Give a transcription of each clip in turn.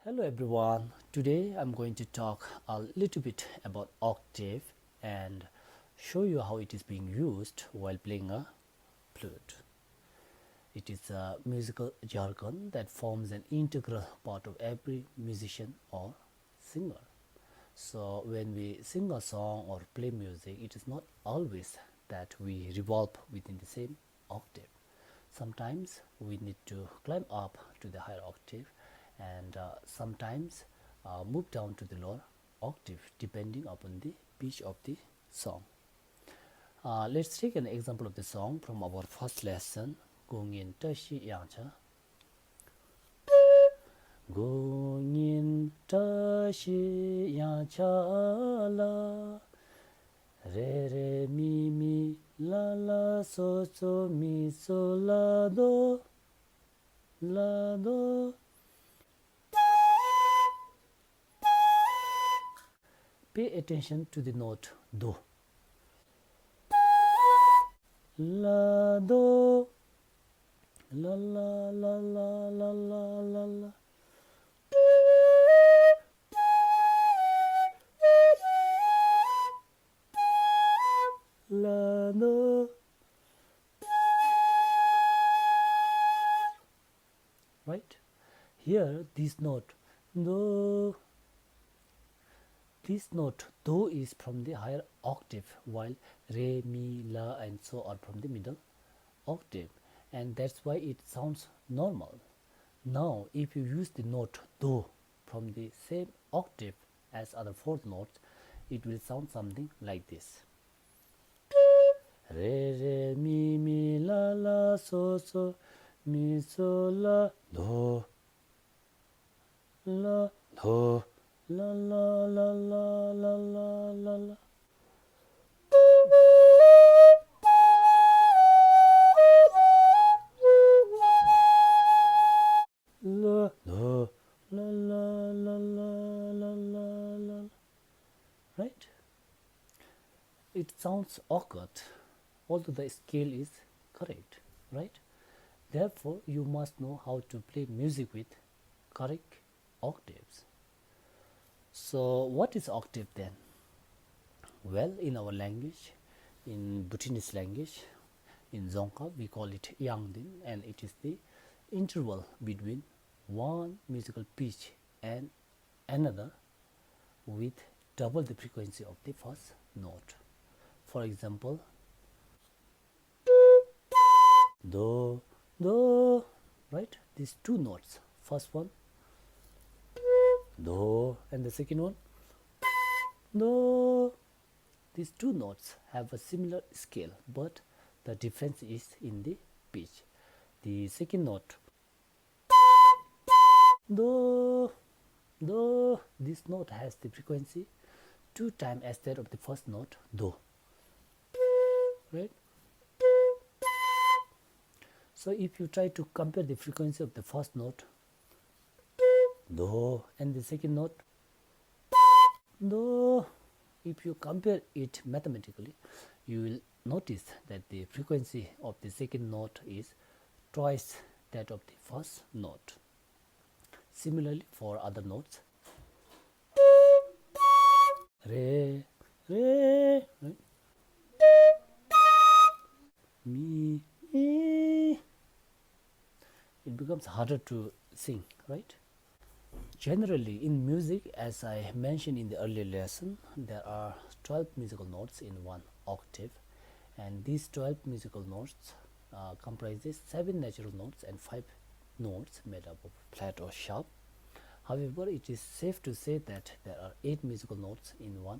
Hello everyone. Today I'm going to talk a little bit about octave and show you how it is being used while playing a flute. It is a musical jargon that forms an integral part of every musician or singer. So when we sing a song or play music, it is not always that we revolve within the same octave. Sometimes we need to climb up to the higher octave and sometimes move down to the lower octave depending upon the pitch of the song. Let's take an example of the song from our first lesson, Gongin Tashi Yangcha. Gongin Tashi Yangcha la re re mi mi la la so so mi so la do. Pay attention to the note do. La do la la la la la la la la. La do. Right here, this note do. This note do is from the higher octave, while re, mi, la, and so are from the middle octave, and that's why it sounds normal. Now, if you use the note do from the same octave as other four notes, it will sound something like this. Re re mi mi la la so so mi so la do la do la la la la la la la la. La do la la la la la la la. Right? It sounds awkward, although the scale is correct, right? Therefore, you must know how to play music with correct octaves. So, what is octave then? Well, in our language, in Bhutanese language, in Dzongkha, we call it Yangdin, and it is the interval between one musical pitch and another with double the frequency of the first note. For example, do, do, right? These two notes, first one, do, and the second one, do. These two notes have a similar scale, but the difference is in the pitch. The second note, do, do, this note has the frequency 2 times as that of the first note, do, right? So if you try to compare the frequency of the first note, do, and the second note, do, if you compare it mathematically, you will notice that the frequency of the second note is twice that of the first note. Similarly, for other notes, re, re, right? Mi, mi, it becomes harder to sing, right? Generally, in music, as I mentioned in the earlier lesson, there are 12 musical notes in one octave, and these 12 musical notes comprises 7 natural notes and 5 notes made up of flat or sharp. However, it is safe to say that there are 8 musical notes in one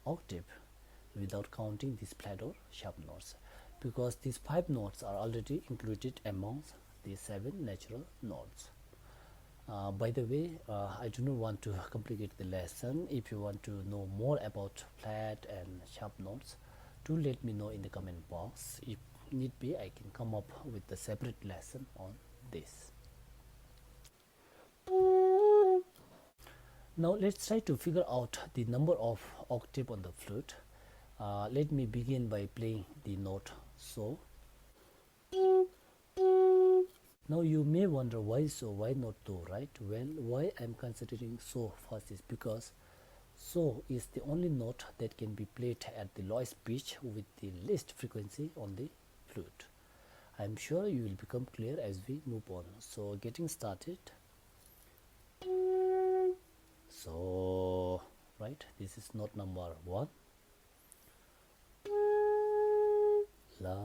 octave without counting these flat or sharp notes, because these 5 notes are already included amongst the 7 natural notes. By the way, I do not want to complicate the lesson. If you want to know more about flat and sharp notes, do let me know in the comment box. If need be, I can come up with a separate lesson on this. Now let's try to figure out the number of octave on the flute. Let me begin by playing the note so. Now you may wonder why so, why not do, right? Well, why I'm considering so first is because so is the only note that can be played at the lowest pitch with the least frequency on the flute. I'm sure you will become clear as we move on. So getting started. So, right, this is note number 1. La.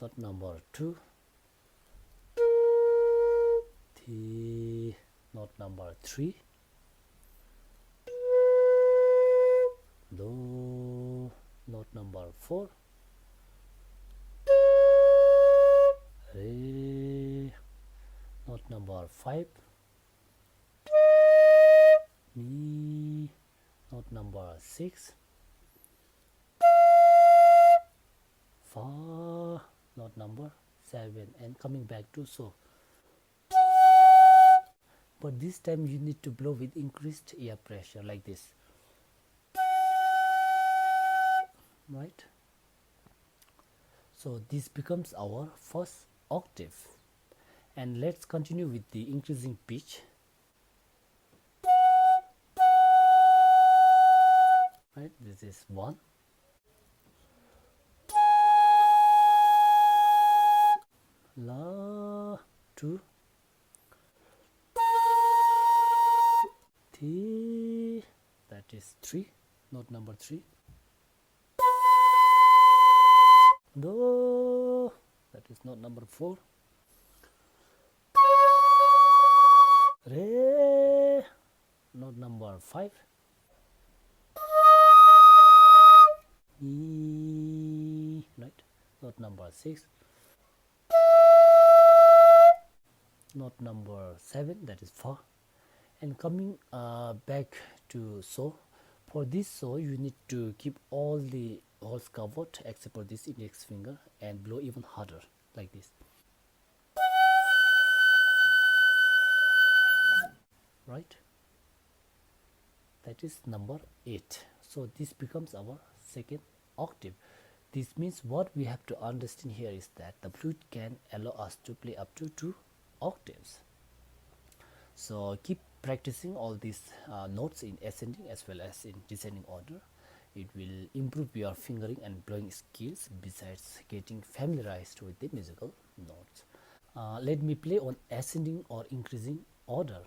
Note number 2. Ti. Note number 3. Do. Note number 4. Re. Note number 5. Mi. Note number 6. Fa. Note number 7. And coming back to so. But this time you need to blow with increased air pressure like this. Right? So this becomes our first octave. And let's continue with the increasing pitch. Right? This is 1. La. 2. Ti. That is 3. Note number 3. Do. That is note number 4. Re. Note number 5. Mi. Right. Note number 6. Note number 7, that is fa. And coming back to so, for this so you need to keep all the holes covered except for this index finger and blow even harder like this. Right? That is number 8. So this becomes our second octave. This means what we have to understand here is that the flute can allow us to play up to 2 octaves. So keep practicing all these notes in ascending as well as in descending order. It will improve your fingering and blowing skills besides getting familiarized with the musical notes. Let me play on ascending or increasing order.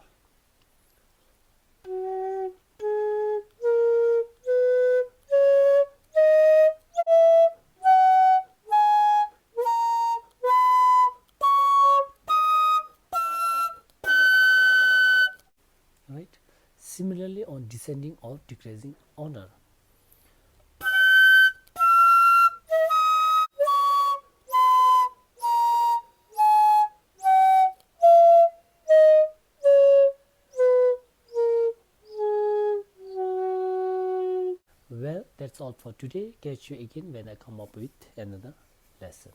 Right? Similarly on descending or decreasing order. Well, that's all for today. Catch you again when I come up with another lesson.